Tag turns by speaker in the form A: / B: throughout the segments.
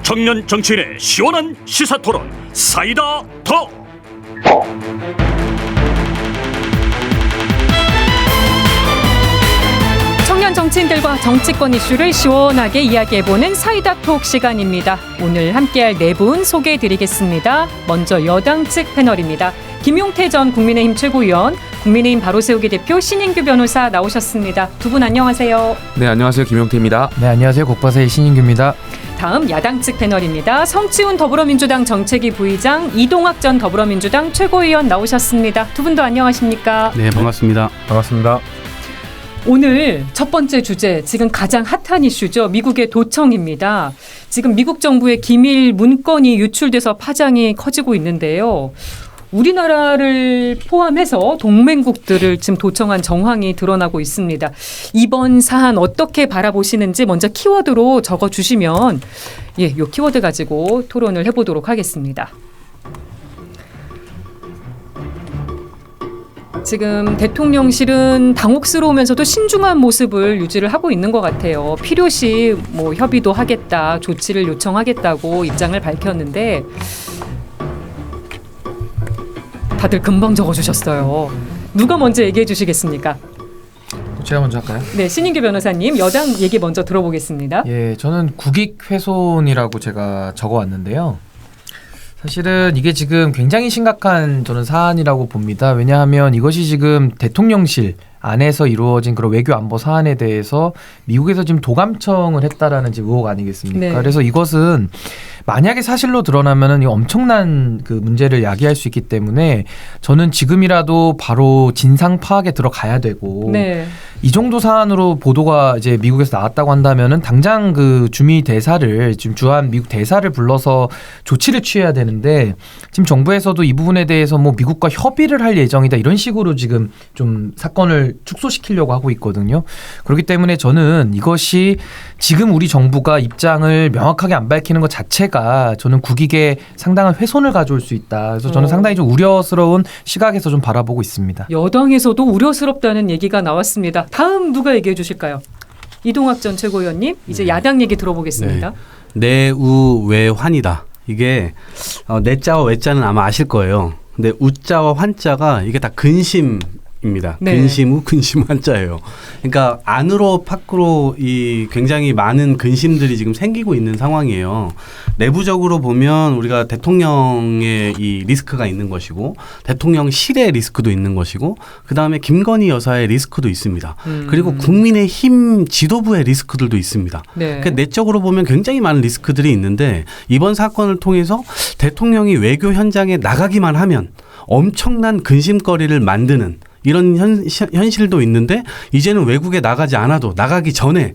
A: 청년 정치인의 시원한 시사토론 사이다 더.
B: 청년 정치인들과 정치권 이슈를 시원하게 이야기해보는 사이다톡 시간입니다. 오늘 함께할 네 분 소개해드리겠습니다. 먼저 여당 측 패널입니다. 김용태 전 국민의힘 최고위원, 국민의힘 바로세우기 대표 신인규 변호사 나오셨습니다. 두 분 안녕하세요.
C: 네, 안녕하세요. 김용태입니다.
D: 네, 안녕하세요. 국바사의 신인규입니다.
B: 다음 야당 측 패널입니다. 성치훈 더불어민주당 정책위 부의장, 이동학 전 더불어민주당 최고위원 나오셨습니다. 두 분도 안녕하십니까?
E: 네, 반갑습니다.
D: 반갑습니다.
B: 오늘 첫 번째 주제, 지금 가장 핫한 이슈죠. 미국의 도청입니다. 지금 미국 정부의 기밀 문건이 유출돼서 파장이 커지고 있는데요. 우리나라를 포함해서 동맹국들을 지금 도청한 정황이 드러나고 있습니다. 이번 사안 어떻게 바라보시는지 먼저 키워드로 적어주시면 이 키워드 가지고 토론을 해보도록 하겠습니다. 지금 대통령실은 당혹스러우면서도 신중한 모습을 유지를 하고 있는 것 같아요. 필요시 협의도 하겠다, 조치를 요청하겠다고 입장을 밝혔는데 다들 금방 적어주셨어요. 누가 먼저 얘기해 주시겠습니까?
D: 제가 먼저 할까요?
B: 네, 신인규 변호사님, 여당 얘기 먼저 들어보겠습니다.
D: 예, 저는 국익훼손이라고 제가 적어왔는데요. 사실은 이게 지금 굉장히 심각한 저는 사안이라고 봅니다. 왜냐하면 이것이 지금 대통령실 안에서 이루어진 그런 외교 안보 사안에 대해서 미국에서 지금 도감청을 했다라는 지금 의혹 아니겠습니까?
B: 네.
D: 그래서 이것은 만약에 사실로 드러나면은 이 엄청난 그 문제를 야기할 수 있기 때문에 저는 지금이라도 바로 진상 파악에 들어가야 되고
B: 네.
D: 이 정도 사안으로 보도가 이제 미국에서 나왔다고 한다면은 당장 그 주미 대사를 지금 주한 미국 대사를 불러서 조치를 취해야 되는데 지금 정부에서도 이 부분에 대해서 미국과 협의를 할 예정이다 이런 식으로 지금 좀 사건을 축소시키려고 하고 있거든요. 그렇기 때문에 저는 이것이 지금 우리 정부가 입장을 명확하게 안 밝히는 것 자체가 저는 국익에 상당한 훼손을 가져올 수 있다. 그래서 저는 상당히 좀 우려스러운 시각에서 좀 바라보고 있습니다.
B: 여당에서도 우려스럽다는 얘기가 나왔습니다. 다음 누가 얘기해 주실까요? 이동학 전 최고위원님, 이제 야당 얘기 들어보겠습니다.
E: 내우외환이다. 이게 내자와 외자는 아마 아실 거예요. 근데 우자와 환자가 이게 다 근심입니다.
B: 네.
E: 근심우, 근심 환자예요. 그러니까 안으로 밖으로 이 굉장히 많은 근심들이 지금 생기고 있는 상황이에요. 내부적으로 보면 우리가 대통령의 이 리스크가 있는 것이고 대통령실의 리스크도 있는 것이고 그다음에 김건희 여사의 리스크도 있습니다. 그리고 국민의힘 지도부의 리스크들도 있습니다.
B: 네.
E: 그러니까 내적으로 보면 굉장히 많은 리스크들이 있는데 이번 사건을 통해서 대통령이 외교 현장에 나가기만 하면 엄청난 근심거리를 만드는 이런 현실도 있는데 이제는 외국에 나가지 않아도 나가기 전에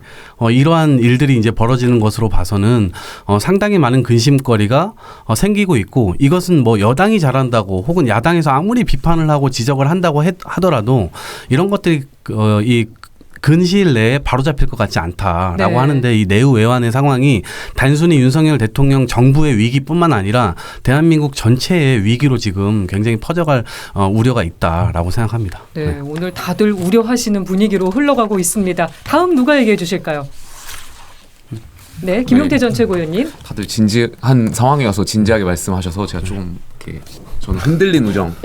E: 이러한 일들이 이제 벌어지는 것으로 봐서는 상당히 많은 근심거리가 생기고 있고 이것은 여당이 잘한다고 혹은 야당에서 아무리 비판을 하고 지적을 한다고 하더라도 이런 것들이 이 근시일 내에 바로잡힐 것 같지 않다라고
B: 네.
E: 하는데 이 내후외환의 상황이 단순히 윤석열 대통령 정부의 위기뿐만 아니라 대한민국 전체의 위기로 지금 굉장히 퍼져갈 우려가 있다라고 생각합니다.
B: 네, 오늘 다들 우려하시는 분위기로 흘러가고 있습니다. 다음 누가 얘기해 주실까요? 네, 김용태 전 최고위원님.
C: 다들 진지한 상황이어서 진지하게 말씀하셔서 제가 조금 이렇게 저는 흔들린 우정.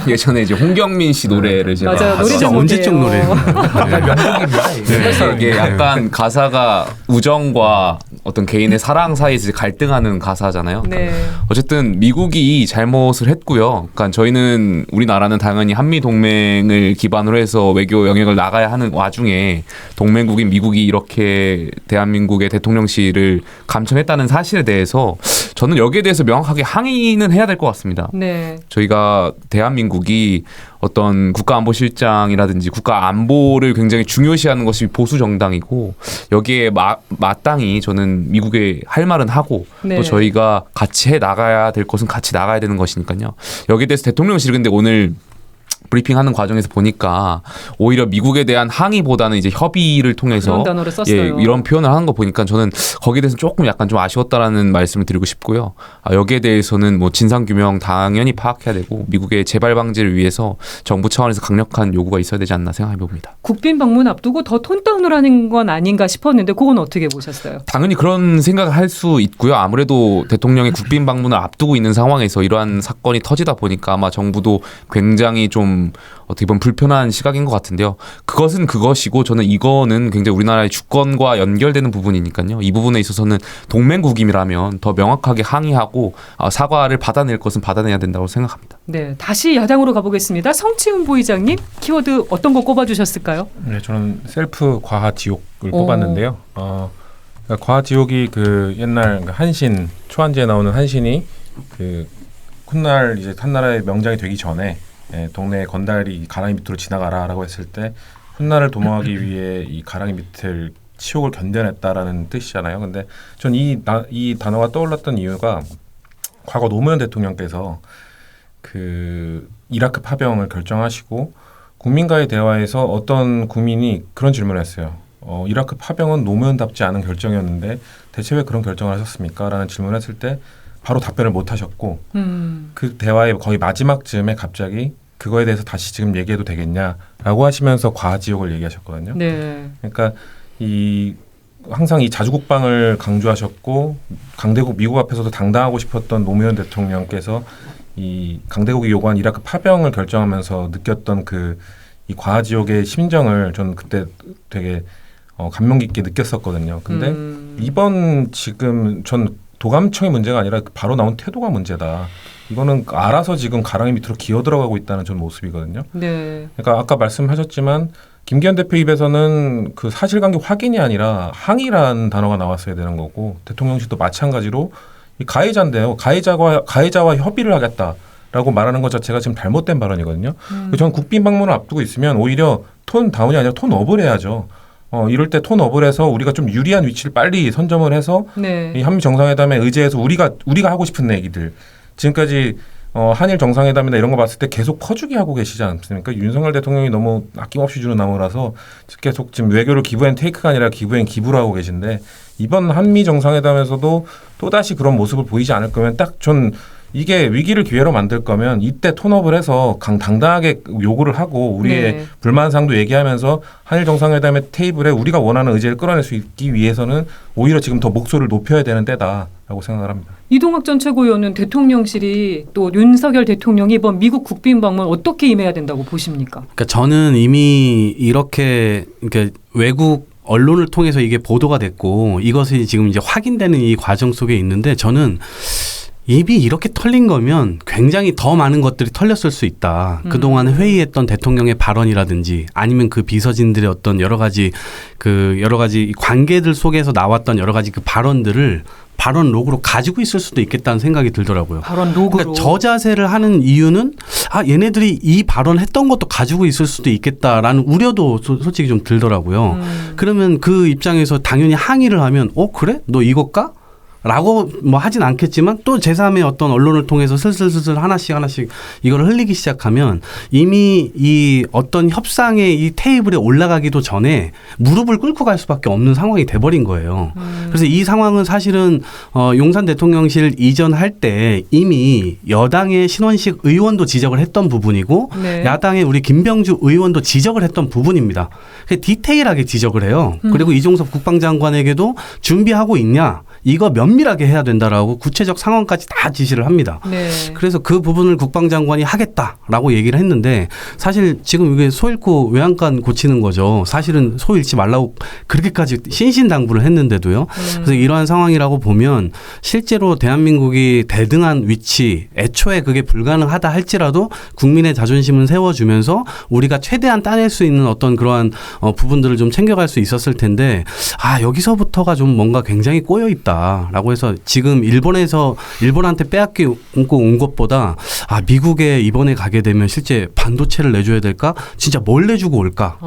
C: 예전에 이제 홍경민 씨 노래를 제가
B: 맞아요. 노래
E: 진짜 언제적 노래예요.
C: 그래서 이게 약간 가사가 우정과 어떤 개인의 사랑 사이에서 갈등하는 가사잖아요.
B: 네.
C: 어쨌든 미국이 잘못을 했고요. 그러니까 저희는 우리나라는 당연히 한미 동맹을 기반으로 해서 외교 영역을 나가야 하는 와중에 동맹국인 미국이 이렇게 대한민국의 대통령실을 감청했다는 사실에 대해서 저는 여기에 대해서 명확하게 항의는 해야 될 것 같습니다.
B: 네.
C: 저희가 대한민국이 어떤 국가안보실장이라든지 국가안보를 굉장히 중요시하는 것이 보수 정당이고 여기에 마땅히 저는 미국에 할 말은 하고
B: 네.
C: 또 저희가 같이 해 나가야 될 것은 같이 나가야 되는 것이니까요. 여기에 대해서 대통령실이 근데 오늘 브리핑하는 과정에서 보니까 오히려 미국에 대한 항의보다는 이제 협의를 통해서
B: 그런 단어를 썼어요.
C: 이런 표현을 하는 거 보니까 저는 거기에 대해서 조금 약간 좀 아쉬웠다라는 말씀을 드리고 싶고요. 여기에 대해서는 뭐 진상 규명 당연히 파악해야 되고 미국의 재발 방지를 위해서 정부 차원에서 강력한 요구가 있어야 되지 않나 생각해 봅니다.
B: 국빈 방문 앞두고 더 톤다운을 하는 건 아닌가 싶었는데 그건 어떻게 보셨어요?
C: 당연히 그런 생각을 할 수 있고요. 아무래도 대통령의 국빈 방문을 앞두고 있는 상황에서 이러한 사건이 터지다 보니까 아마 정부도 굉장히 좀 어떻게 보면 불편한 시각인 것 같은데요. 그것은 그것이고 저는 이거는 굉장히 우리나라의 주권과 연결되는 부분이니까요. 이 부분에 있어서는 동맹국임이라면 더 명확하게 항의하고 사과를 받아낼 것은 받아내야 된다고 생각합니다.
B: 네, 다시 야당으로 가보겠습니다. 성치훈 부의장님 키워드 어떤 거 꼽아주셨을까요?
F: 네, 저는 셀프 과하 지옥을 뽑았는데요. 그러니까 과하 지옥이 그 옛날 한신 초한지에 나오는 한신이 그 훗날 이제 한나라의 명장이 되기 전에 동네 건달이 가랑이 밑으로 지나가라라고 했을 때 훗날을 도모하기 위해 이 가랑이 밑을 치욕을 견뎌냈다라는 뜻이잖아요. 근데 전 이 단어가 떠올랐던 이유가 과거 노무현 대통령께서 그 이라크 파병을 결정하시고 국민과의 대화에서 어떤 국민이 그런 질문을 했어요. 이라크 파병은 노무현답지 않은 결정이었는데 대체 왜 그런 결정을 하셨습니까? 라는 질문을 했을 때 바로 답변을 못 하셨고 그 대화의 거의 마지막 즈음에 갑자기 그거에 대해서 다시 지금 얘기해도 되겠냐라고 하시면서 과지옥을 얘기하셨거든요.
B: 네.
F: 그러니까 항상 이 자주국방을 강조하셨고 강대국 미국 앞에서도 당당하고 싶었던 노무현 대통령께서 이 강대국이 요구한 이라크 파병을 결정하면서 느꼈던 이 과지옥의 심정을 저는 그때 되게 감명 깊게 느꼈었거든요. 근데 이번 지금 전 도감청의 문제가 아니라 바로 나온 태도가 문제다. 이거는 알아서 지금 가랑이 밑으로 기어 들어가고 있다는 전 모습이거든요.
B: 네.
F: 그러니까 아까 말씀하셨지만 김기현 대표 입에서는 그 사실관계 확인이 아니라 항의라는 단어가 나왔어야 되는 거고 대통령실도 마찬가지로 이 가해자인데요. 가해자와 협의를 하겠다라고 말하는 것 자체가 지금 잘못된 발언이거든요. 전 국빈 방문을 앞두고 있으면 오히려 톤 다운이 아니라 톤 업을 해야죠. 이럴 때 톤 업을 해서 우리가 좀 유리한 위치를 빨리 선점을 해서
B: 네.
F: 이 한미 정상회담에 의제해서 우리가 하고 싶은 얘기들 지금까지 한일 정상회담이나 이런 거 봤을 때 계속 퍼주기 하고 계시지 않습니까? 윤석열 대통령이 너무 아낌없이 주는 나무라서 계속 지금 외교를 기브앤테이크가 아니라 기브앤기부를 하고 계신데 이번 한미 정상회담에서도 또다시 그런 모습을 보이지 않을 거면 딱 전 이게 위기를 기회로 만들 거면 이때 톤업을 해서 당당하게 요구를 하고 우리의
B: 네.
F: 불만사항도 얘기하면서 한일 정상회담의 테이블에 우리가 원하는 의제를 끌어낼 수 있기 위해서는 오히려 지금 더 목소리를 높여야 되는 때다라고 생각을 합니다.
B: 이동학 전 최고위원은 대통령실이 또 윤석열 대통령이 이번 미국 국빈 방문 어떻게 임해야 된다고 보십니까?
E: 그러니까 저는 이미 이렇게 그러니까 외국 언론을 통해서 이게 보도가 됐고 이것이 지금 이제 확인되는 이 과정 속에 있는데 저는 이미 이렇게 털린 거면 굉장히 더 많은 것들이 털렸을 수 있다. 그동안 회의했던 대통령의 발언이라든지 아니면 그 비서진들의 어떤 여러 가지 관계들 속에서 나왔던 여러 가지 그 발언들을 발언 로그로 가지고 있을 수도 있겠다는 생각이 들더라고요.
B: 발언 로그로.
E: 그러니까 저 자세를 하는 이유는 얘네들이 이 발언했던 것도 가지고 있을 수도 있겠다라는 우려도 솔직히 좀 들더라고요. 그러면 그 입장에서 당연히 항의를 하면 그래? 너 이것 까? 라고 뭐 하진 않겠지만 또 제3의 어떤 언론을 통해서 슬슬 하나씩 이걸 흘리기 시작하면 이미 이 어떤 협상의 이 테이블에 올라가기도 전에 무릎을 꿇고 갈 수밖에 없는 상황이 돼버린 거예요. 그래서 이 상황은 사실은 용산 대통령실 이전할 때 이미 여당의 신원식 의원도 지적을 했던 부분이고
B: 네.
E: 야당의 우리 김병주 의원도 지적을 했던 부분입니다. 디테일하게 지적을 해요. 그리고 이종섭 국방장관에게도 준비하고 있냐? 이거 면밀하게 해야 된다라고 구체적 상황까지 다 지시를 합니다.
B: 네.
E: 그래서 그 부분을 국방장관이 하겠다라고 얘기를 했는데 사실 지금 이게 소 잃고 외양간 고치는 거죠. 사실은 소 잃지 말라고 그렇게까지 신신당부를 했는데도요. 그래서 이러한 상황이라고 보면 실제로 대한민국이 대등한 위치 애초에 그게 불가능하다 할지라도 국민의 자존심은 세워주면서 우리가 최대한 따낼 수 있는 어떤 그러한 부분들을 좀 챙겨갈 수 있었을 텐데 여기서부터가 좀 뭔가 굉장히 꼬여 있다. 싶다라고 해서 지금 일본한테 빼앗기고 온 것보다 미국에 이번에 가게 되면 실제 반도체를 내줘야 될까? 진짜 뭘 내주고 올까?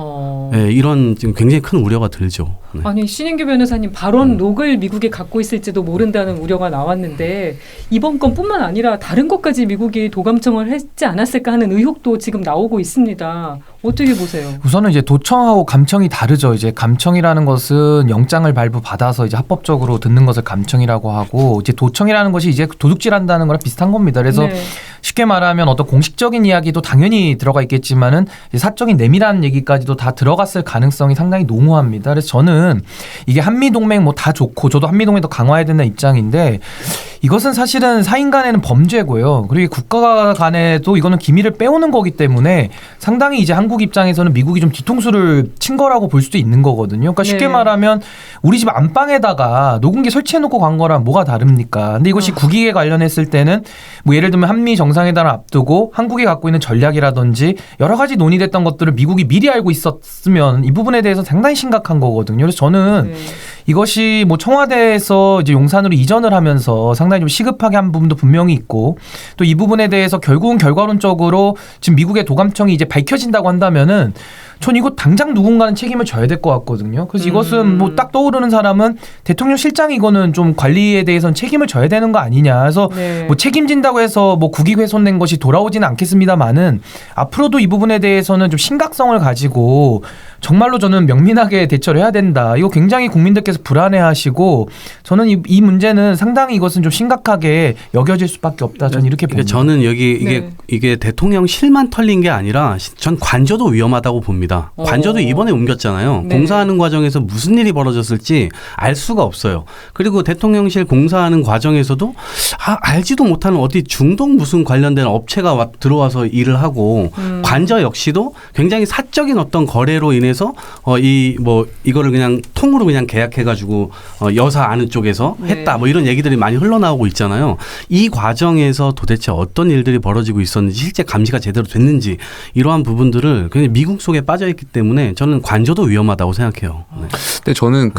E: 네, 이런 지금 굉장히 큰 우려가 들죠. 네.
B: 아니 신인규 변호사님 발언 록을 미국이 갖고 있을지도 모른다는 우려가 나왔는데 이번 건뿐만 아니라 다른 것까지 미국이 도감청을 했지 않았을까 하는 의혹도 지금 나오고 있습니다. 어떻게 보세요?
D: 우선은 이제 도청하고 감청이 다르죠. 이제 감청이라는 것은 영장을 발부받아서 이제 합법적으로 듣는 것을 감청이라고 하고 이제 도청이라는 것이 이제 도둑질한다는 거랑 비슷한 겁니다. 그래서
B: 네.
D: 쉽게 말하면 어떤 공식적인 이야기도 당연히 들어가 있겠지만은 사적인 내밀한 얘기까지도 다 들어갔을 가능성이 상당히 농후합니다. 그래서 저는 이게 한미동맹 뭐 다 좋고 저도 한미동맹 더 강화해야 된다는 입장인데 이것은 사실은 사인 간에는 범죄고요. 그리고 국가 간에도 이거는 기밀을 빼오는 거기 때문에 상당히 이제 한국 입장에서는 미국이 좀 뒤통수를 친 거라고 볼 수도 있는 거거든요. 그러니까 쉽게 말하면 우리 집 안방에다가 녹음기 설치해놓고 간 거랑 뭐가 다릅니까? 근데 이것이 국익에 관련했을 때는 뭐 예를 들면 한미 정상회담을 앞두고 한국이 갖고 있는 전략이라든지 여러 가지 논의됐던 것들을 미국이 미리 알고 있었으면 이 부분에 대해서 상당히 심각한 거거든요. 그래서 저는 이것이 뭐 청와대에서 이제 용산으로 이전을 하면서 상당히 좀 시급하게 한 부분도 분명히 있고 또 이 부분에 대해서 결국은 결과론적으로 지금 미국의 도감청이 이제 밝혀진다고 한다면은 전 이거 당장 누군가는 책임을 져야 될 것 같거든요. 그래서 이것은 뭐 딱 떠오르는 사람은 대통령 실장이 이거는 좀 관리에 대해서는 책임을 져야 되는 거 아니냐. 그래서 뭐 책임진다고 해서 뭐 국익 훼손된 것이 돌아오지는 않겠습니다만은 앞으로도 이 부분에 대해서는 좀 심각성을 가지고 정말로 저는 명민하게 대처를 해야 된다. 이거 굉장히 국민들께서 불안해하시고 저는 이 문제는 상당히 이것은 좀 심각하게 여겨질 수밖에 없다. 저는 이렇게 봅니다.
E: 저는 여기 이게 대통령실만 털린 게 아니라 전 관저도 위험하다고 봅니다. 관저도 이번에 옮겼잖아요. 공사하는 과정에서 무슨 일이 벌어졌을지 알 수가 없어요. 그리고 대통령실 공사하는 과정에서도 알지도 못하는 어디 중동 무슨 관련된 업체가 들어와서 일을 하고 관저 역시도 굉장히 사적인 어떤 거래로 인해서 이거를 그냥 통으로 그냥 계약해가지고 여사 아는 쪽에서 했다 뭐 이런 얘기들이 많이 흘러나오고 있잖아요. 이 과정에서 도대체 어떤 일들이 벌어지고 있었는지 실제 감시가 제대로 됐는지 이러한 부분들을 그냥 미국 속에 빠져 있기 때문에 저는 관저도 위험하다고 생각해요. 네.
C: 근데 저는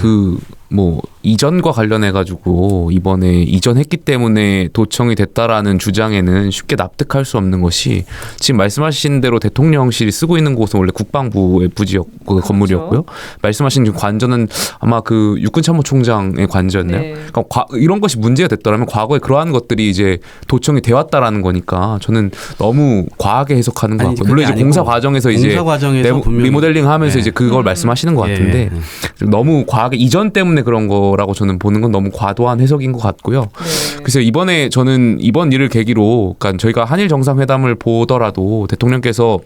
C: 이전과 관련해 가지고 이번에 이전했기 때문에 도청이 됐다라는 주장에는 쉽게 납득할 수 없는 것이 지금 말씀하신 대로 대통령실이 쓰고 있는 곳은 원래 국방부의 부지였고 건물이었고요. 말씀하신 관저는 아마 그 육군참모총장의 관저였나요? 그러니까 이런 것이 문제가 됐더라면 과거에 그러한 것들이 이제 도청이 되었다라는 거니까 저는 너무 과하게 해석하는 것 같고 물론 이제 공사 과정에서 리모델링 하면서 이제 그걸 말씀하시는 것 같은데 너무 과하게 이전 때문에 그런 거라고 저는 보는 건 너무 과도한 해석인 것 같고요. 그래서 이번에 저는 이번 일을 계기로 그러니까 저희가 한일 정상회담을 보더라도 대통령께서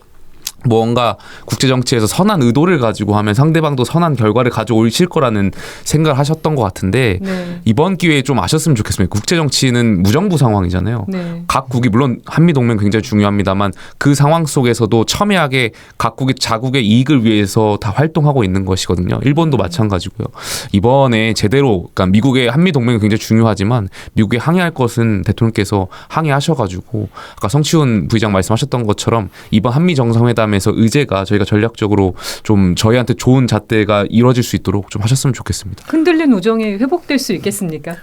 C: 뭔가 국제정치에서 선한 의도를 가지고 하면 상대방도 선한 결과를 가져오실 거라는 생각을 하셨던 것 같은데 이번 기회에 좀 아셨으면 좋겠습니다. 국제정치는 무정부 상황이잖아요. 각국이 물론 한미동맹 굉장히 중요합니다만 그 상황 속에서도 첨예하게 각국이 자국의 이익을 위해서 다 활동하고 있는 것이거든요. 일본도 마찬가지고요. 이번에 제대로 그러니까 미국의 한미동맹이 굉장히 중요하지만 미국에 항의할 것은 대통령께서 항의하셔가지고 아까 성치훈 부의장 말씀하셨던 것처럼 이번 한미정상회담 에서 의제가 저희가 전략적으로 좀 저희한테 좋은 잣대가 이루어질 수 있도록 좀 하셨으면 좋겠습니다.
B: 흔들린 우정이 회복될 수 있겠습니까?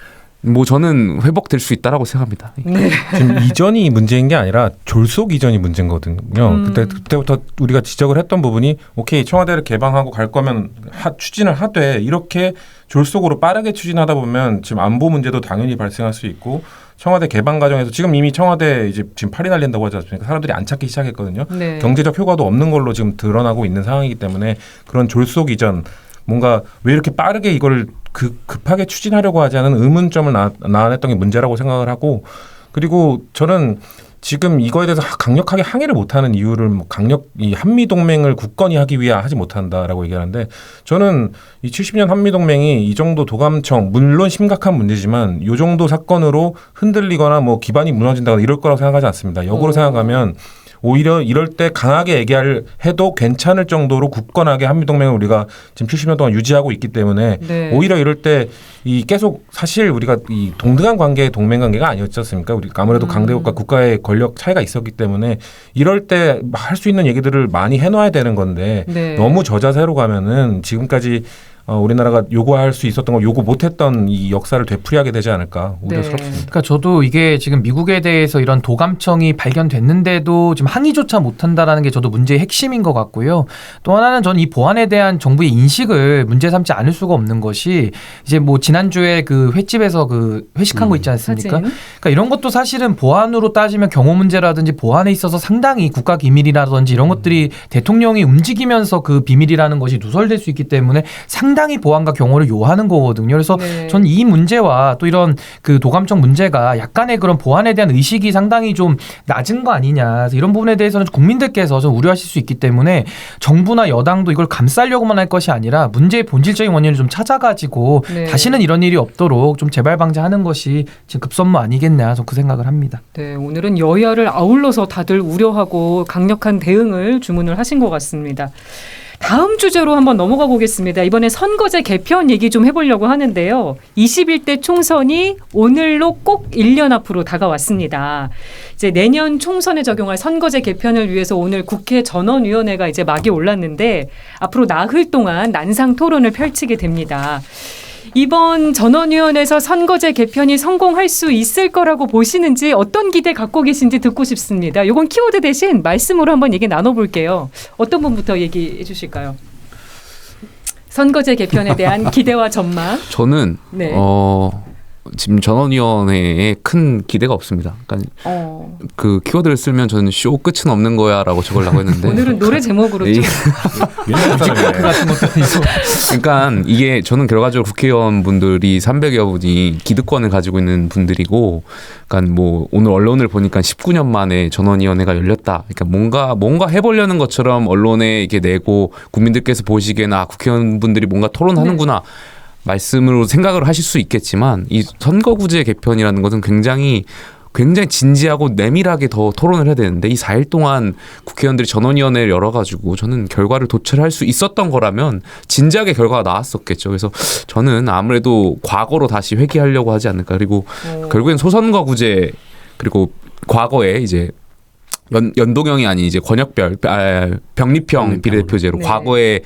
C: 뭐 저는 회복될 수 있다라고 생각합니다.
F: 지금 이전이 문제인 게 아니라 졸속 이전이 문제거든요. 그때부터 우리가 지적을 했던 부분이 오케이 청와대를 개방하고 갈 거면 추진을 하되 이렇게 졸속으로 빠르게 추진하다 보면 지금 안보 문제도 당연히 발생할 수 있고 청와대 개방 과정에서 지금 이미 청와대 이제 지금 팔이 날린다고 하지 않습니까? 사람들이 안 찾기 시작했거든요. 경제적 효과도 없는 걸로 지금 드러나고 있는 상황이기 때문에 그런 졸속 이전 뭔가 왜 이렇게 빠르게 이걸 급하게 추진하려고 하지 않은 의문점을 나타냈던 게 문제라고 생각을 하고 그리고 저는 지금 이거에 대해서 강력하게 항의를 못하는 이유를 이 한미동맹을 굳건히 하기 위해 하지 못한다라고 얘기하는데 저는 이 70년 한미동맹이 이 정도 도감청 물론 심각한 문제지만 이 정도 사건으로 흔들리거나 뭐 기반이 무너진다거나 이럴 거라고 생각하지 않습니다. 역으로 생각하면 오히려 이럴 때 강하게 얘기를 해도 괜찮을 정도로 굳건하게 한미동맹을 우리가 지금 70년 동안 유지하고 있기 때문에 오히려 이럴 때 이 계속 사실 우리가 이 동등한 관계 동맹 관계가 아니었지 않습니까? 우리 아무래도 강대국과 국가의 권력 차이가 있었기 때문에 이럴 때 할 수 있는 얘기들을 많이 해놔야 되는 건데 너무 저자세로 가면은 지금까지 우리나라가 요구할 수 있었던 걸 요구 못했던 이 역사를 되풀이하게 되지 않을까 우려스럽습니다.
D: 그러니까 저도 이게 지금 미국에 대해서 이런 도감청이 발견됐는데도 지금 항의조차 못한다라는 게 저도 문제의 핵심인 것 같고요. 또 하나는 저는 이 보안에 대한 정부의 인식을 문제 삼지 않을 수가 없는 것이 이제 뭐 지난주에 그 횟집에서 그 회식한 거 있지 않습니까?
B: 사진.
D: 그러니까 이런 것도 사실은 보안으로 따지면 경호 문제라든지 보안에 있어서 상당히 국가 기밀이라든지 이런 것들이 대통령이 움직이면서 그 비밀이라는 것이 누설될 수 있기 때문에 상당히 보안과 경호를 요하는 거거든요. 그래서
B: 네.
D: 전 이 문제와 또 이런 그 도감청 문제가 약간의 그런 보안에 대한 의식이 상당히 좀 낮은 거 아니냐. 그래서 이런 부분에 대해서는 국민들께서 좀 우려하실 수 있기 때문에 정부나 여당도 이걸 감싸려고만 할 것이 아니라 문제의 본질적인 원인을 좀 찾아가지고
B: 네.
D: 다시는 이런 일이 없도록 좀 재발 방지하는 것이 지금 급선무 아니겠냐. 저는 그 생각을 합니다.
B: 네, 오늘은 여야를 아울러서 다들 우려하고 강력한 대응을 주문을 하신 것 같습니다. 다음 주제로 한번 넘어가 보겠습니다. 이번에 선거제 개편 얘기 좀 해보려고 하는데요. 21대 총선이 오늘로 꼭 1년 앞으로 다가왔습니다. 이제 내년 총선에 적용할 선거제 개편을 위해서 오늘 국회 전원위원회가 이제 막이 올랐는데 앞으로 나흘 동안 난상 토론을 펼치게 됩니다. 이번 전원위원회에서 선거제 개편이 성공할 수 있을 거라고 보시는지 어떤 기대 갖고 계신지 듣고 싶습니다. 이건 키워드 대신 말씀으로 한번 얘기 나눠볼게요. 어떤 분부터 얘기해 주실까요? 선거제 개편에 대한 기대와 전망.
C: 저는
B: 네.
C: 지금 전원위원회에 큰 기대가 없습니다. 그러니까 그 키워드를 쓰면 저는 쇼 끝은 없는 거야라고 적으려고 했는데
B: 오늘은 노래 제목으로 좀.
D: 같은 것도 있고.
C: 그러니까 이게 저는 결과적으로 국회의원분들이 300여 분이 기득권을 가지고 있는 분들이고, 그러니까 뭐 오늘 언론을 보니까 19년 만에 전원위원회가 열렸다. 그러니까 뭔가 해보려는 것처럼 언론에 이렇게 내고 국민들께서 보시기에는 국회의원분들이 뭔가 토론하는구나. 말씀으로 생각을 하실 수 있겠지만 이 선거구제 개편이라는 것은 굉장히 진지하고 내밀하게 더 토론을 해야 되는데 이 4일 동안 국회의원들이 전원위원회를 열어가지고 저는 결과를 도출할 수 있었던 거라면 진지하게 결과가 나왔었겠죠. 그래서 저는 아무래도 과거로 다시 회귀하려고 하지 않을까. 그리고 결국엔 소선거구제 그리고 과거에 이제 연동형이 아닌 이제 권역별 병립형 비례대표제로
B: 네.
C: 과거의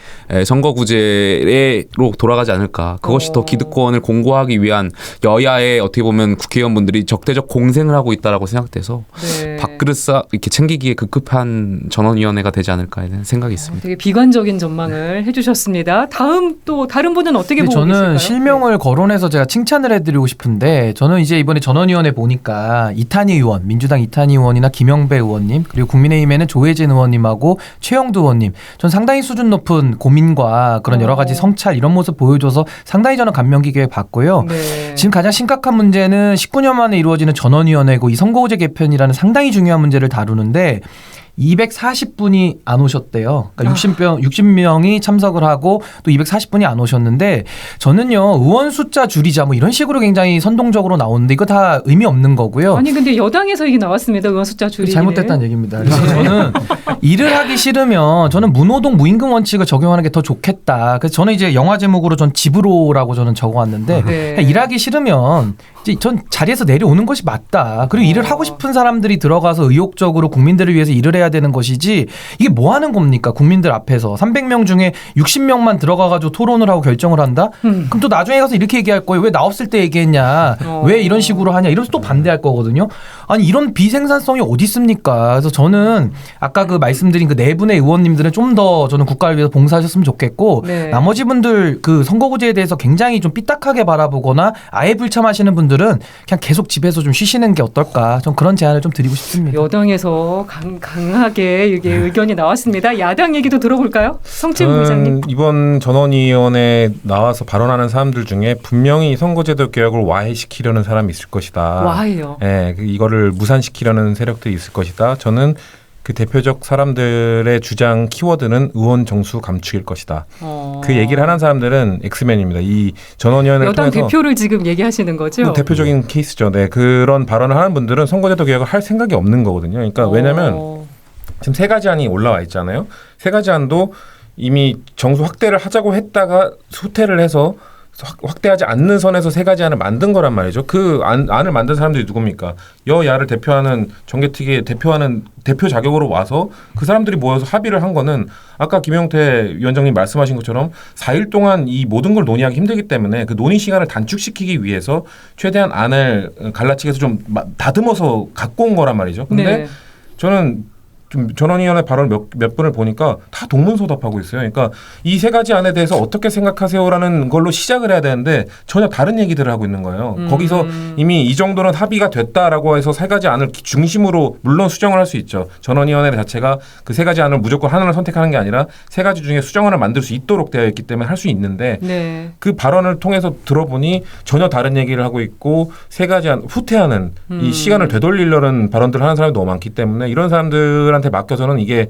C: 선거구제로 돌아가지 않을까. 그것이 더 기득권을 공고하기 위한 여야의 어떻게 보면 국회의원분들이 적대적 공생을 하고 있다라고 생각돼서
B: 네.
C: 밥그릇 이렇게 챙기기에 급급한 전원위원회가 되지 않을까 하는 생각이 있습니다.
B: 되게 비관적인 전망을 해주셨습니다. 다음 또 다른 분은 어떻게 보고
D: 저는
B: 계실까요?
D: 실명을 거론해서 제가 칭찬을 해드리고 싶은데 저는 이제 이번에 전원위원회 보니까 이탄희 의원, 민주당 이탄희 의원이나 김영배 의원님 그리고 국민의힘에는 조혜진 의원님하고 최영두 의원님 전 상당히 수준 높은 고민과 그런 여러 가지 성찰 이런 모습 보여줘서 상당히 저는 감명 깊게 봤고요.
B: 네.
D: 지금 가장 심각한 문제는 19년 만에 이루어지는 전원위원회고 이 선거구제 개편이라는 상당히 중요한 문제를 다루는데 240분이 안 오셨대요. 그러니까 60명이 참석을 하고 또 240분이 안 오셨는데 저는요 의원 숫자 줄이자 뭐 이런 식으로 굉장히 선동적으로 나오는데 이거 다 의미 없는 거고요.
B: 아니 근데 여당에서 이게 나왔습니다. 의원 숫자 줄이기는.
D: 잘못됐다는 얘기입니다. 그래서 저는 일을 하기 싫으면 저는 무노동 무임금 원칙을 적용하는 게 더 좋겠다. 그래서 저는 이제 영화 제목으로 전 집으로라고 저는 적어왔는데
B: 네.
D: 그냥 일하기 싫으면 이제 전 자리에서 내려오는 것이 맞다. 그리고 일을 하고 싶은 사람들이 들어가서 의욕적으로 국민들을 위해서 일을 해야 되는 것이지 이게 뭐 하는 겁니까? 국민들 앞에서 300명 중에 60명만 들어가가지고 토론을 하고 결정을 한다? 그럼 또 나중에 가서 이렇게 얘기할 거예요. 왜 나 없을 때 얘기했냐? 왜 이런 식으로 하냐? 이러면서 또 반대할 거거든요. 아니 이런 비생산성이 어디 있습니까? 그래서 저는 아까 그 말씀드린 그 네 분의 의원님들은 좀 더 저는 국가를 위해서 봉사하셨으면 좋겠고
B: 네.
D: 나머지 분들 그 선거구제에 대해서 굉장히 좀 삐딱하게 바라보거나 아예 불참하시는 분들은 그냥 계속 집에서 좀 쉬시는 게 어떨까? 좀 그런 제안을 좀 드리고 싶습니다.
B: 여당에서 강하게 이게 의견이 나왔습니다. 야당 얘기도 들어볼까요? 성채문 부장님.
F: 이번 전원위원회 나와서 발언하는 사람들 중에 분명히 선거제도 개혁을 와해시키려는 사람이 있을 것이다.
B: 와해요.
F: 예, 이거를 무산시키려는 세력들이 있을 것이다. 저는 그 대표적 사람들의 주장 키워드는 의원 정수 감축일 것이다. 그 얘기를 하는 사람들은 엑스맨입니다. 이 전원위원회를
B: 여당
F: 통해서
B: 대표를 지금 얘기하시는 거죠?
F: 대표적인 케이스죠. 네, 그런 발언을 하는 분들은 선거제도 개혁을 할 생각이 없는 거거든요. 그러니까 왜냐하면 지금 세 가지 안이 올라와 있잖아요. 세 가지 안도 이미 정수 확대를 하자고 했다가 후퇴를 해서 확대하지 않는 선에서 세 가지 안을 만든 거란 말이죠. 그 안을 만든 사람들이 누굽니까? 여야를 대표하는 정개특위의 대표 자격으로 와서 그 사람들이 모여서 합의를 한 거는 아까 김용태 위원장님 말씀하신 것처럼 4일 동안 이 모든 걸 논의하기 힘들기 때문에 그 논의 시간을 단축시키기 위해서 최대한 안을 갈라치기해서 좀 다듬어서 갖고 온 거란 말이죠. 근데
B: 네.
F: 저는 좀 전원위원회 발언 몇 분을 보니까 다 동문서답하고 있어요. 그러니까 이 세 가지 안에 대해서 어떻게 생각하세요라는 걸로 시작을 해야 되는데 전혀 다른 얘기들을 하고 있는 거예요. 거기서 이미 이 정도는 합의가 됐다라고 해서 세 가지 안을 중심으로 물론 수정을 할 수 있죠. 전원위원회 자체가 그 세 가지 안을 무조건 하나를 선택하는 게 아니라 세 가지 중에 수정안을 만들 수 있도록 되어 있기 때문에 할 수 있는데
B: 네.
F: 그 발언을 통해서 들어보니 전혀 다른 얘기를 하고 있고 세 가지 안 후퇴하는 이 시간을 되돌리려는 발언들을 하는 사람이 너무 많기 때문에 이런 사람들한테 맡겨서는 이게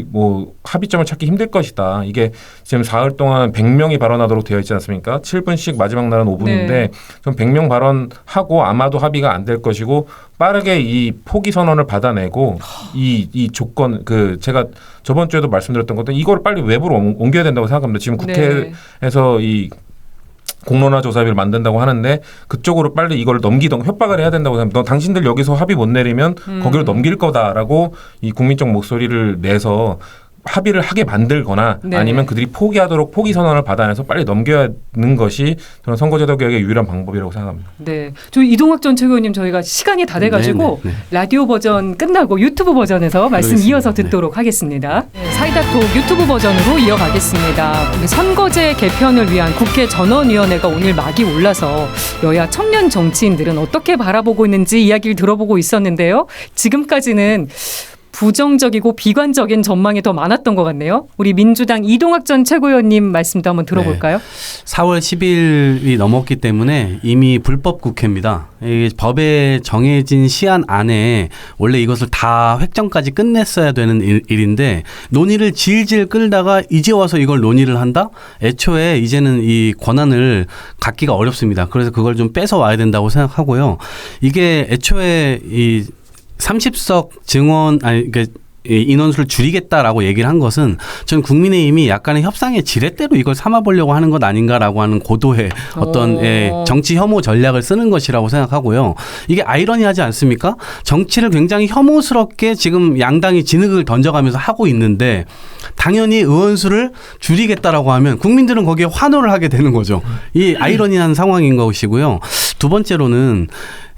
F: 뭐 합의점을 찾기 힘들 것이다. 이게 지금 4일 동안 100명이 발언하도록 되어 있지 않습니까? 7분씩 마지막 날은 5분인데
B: 네.
F: 좀 100명 발언하고 아마도 합의가 안 될 것이고 빠르게 이 포기 선언을 받아내고 이 조건 제가 저번 주에도 말씀드렸던 것도 이걸 빨리 외부로 옮겨야 된다고 생각합니다. 지금 국회에서 이 공론화 조사위를 만든다고 하는데 그쪽으로 빨리 이걸 협박을 해야 된다고 생각합니다. 너 당신들 여기서 합의 못 내리면 거기로 넘길 거다라고 이 국민적 목소리를 내서 합의를 하게 만들거나
B: 네.
F: 아니면 그들이 포기하도록 포기 선언을 받아내서 빨리 넘겨야 하는 것이 저는 선거제도 개혁의 유일한 방법이라고 생각합니다.
B: 네, 저희 이동학 전 최고위원님 저희가 시간이 다 돼가지고
E: 네.
B: 라디오 버전 끝나고 유튜브 버전에서 말씀
E: 그러겠습니다.
B: 이어서 듣도록 하겠습니다. 네, 사이다톡 유튜브 버전으로 이어가겠습니다. 우리 선거제 개편을 위한 국회 전원위원회가 오늘 막이 올라서 여야 청년 정치인들은 어떻게 바라보고 있는지 이야기를 들어보고 있었는데요. 지금까지는 부정적이고 비관적인 전망이 더 많았던 것 같네요. 우리 민주당 이동학 전 최고위원님 말씀도 한번 들어볼까요?
E: 4월 10일이 넘었기 때문에 이미 불법 국회입니다. 이 법에 정해진 시한 안에 원래 이것을 다 획정까지 끝냈어야 되는 일인데 논의를 질질 끌다가 이제 와서 이걸 논의를 한다? 애초에 이제는 이 권한을 갖기가 어렵습니다. 그래서 그걸 좀 뺏어 와야 된다고 생각하고요. 이게 애초에 이 30석 인원수를 줄이겠다라고 얘기를 한 것은 전 국민의힘이 약간의 협상의 지렛대로 이걸 삼아보려고 하는 것 아닌가라고 하는 고도의 어떤 정치 혐오 전략을 쓰는 것이라고 생각하고요. 이게 아이러니하지 않습니까? 정치를 굉장히 혐오스럽게 지금 양당이 진흙을 던져가면서 하고 있는데 당연히 의원수를 줄이겠다라고 하면 국민들은 거기에 환호를 하게 되는 거죠. 이 아이러니한 상황인 것이고요. 두 번째로는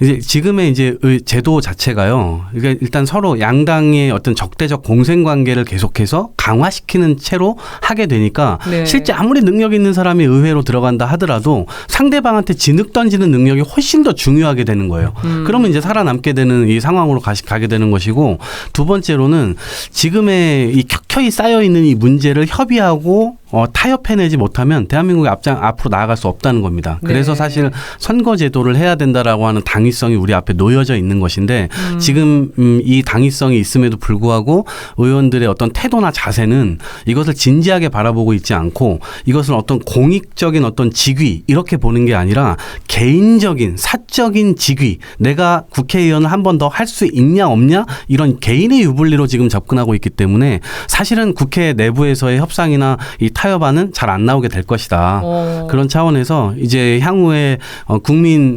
E: 이제 지금의 이제 제도 자체가요. 이게 일단 서로 양당의 어떤 적대적 공생 관계를 계속해서 강화시키는 채로 하게 되니까
B: 네.
E: 실제 아무리 능력 있는 사람이 의회로 들어간다 하더라도 상대방한테 진흙 던지는 능력이 훨씬 더 중요하게 되는 거예요. 그러면 이제 살아남게 되는 이 상황으로 가게 되는 것이고 두 번째로는 지금의 이 켜켜이 쌓여 있는 이 문제를 협의하고 타협해내지 못하면 대한민국이 앞으로 나아갈 수 없다는 겁니다. 그래서
B: 네.
E: 사실 선거제도를 해야 된다라고 하는 당위성이 우리 앞에 놓여져 있는 것인데 지금 이 당위성이 있음에도 불구하고 의원들의 어떤 태도나 자세는 이것을 진지하게 바라보고 있지 않고 이것을 어떤 공익적인 어떤 직위 이렇게 보는 게 아니라 개인적인 사적인 직위 내가 국회의원을 한 번 더 할 수 있냐 없냐 이런 개인의 유불리로 지금 접근하고 있기 때문에 사실은 국회 내부에서의 협상이나 이 타협안은 잘 안 나오게 될 것이다. 그런 차원에서 이제 향후에